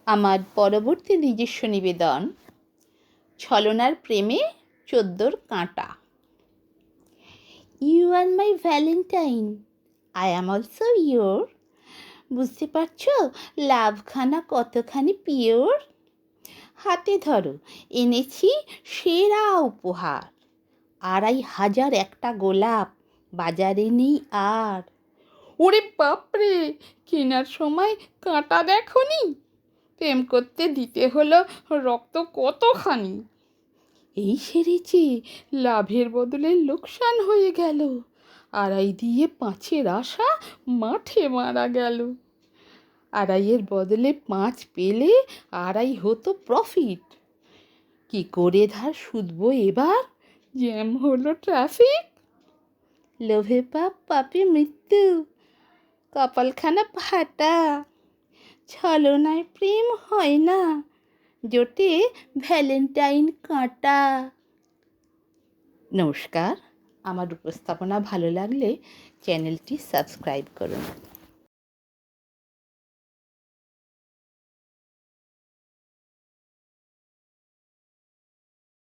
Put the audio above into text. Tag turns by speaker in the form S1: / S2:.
S1: আমার পরবর্তী নিজস্ব নিবেদন ছলনার প্রেমে 14 কাঁটা। You are my valentine, I am also your. বুঝতে পারছো লাভখানা কতখানি পিওর? হাতে ধরো, এনেছি সেরা উপহার। 2,500 একটা গোলাপ, বাজারে নেই আর। ওরে বাপরে, কেনার সময় কাঁটা দেখনি? প্রেম করতে দিতে হলো রক্ত কতখানি। এই সেরেছে, লাভের বদলে লোকসান হয়ে গেল। 2.5 দিয়ে 5-এর আশা মাঠে মারা গেল। 2.5-এর বদলে 5 পেলে 2.5 হতো প্রফিট। কি করে ধার শুধবো এবার? জ্যাম হলো ট্রাফিক। লোভে পাপ, পাপে মৃত্যু, কপালখানা ফাটা। ছলনায় প্রেম হয় না, জোটে ভ্যালেন্টাইন কাঁটা। নমস্কার, আমার উপস্থাপনা ভালো লাগলে চ্যানেলটি সাবস্ক্রাইব করুন।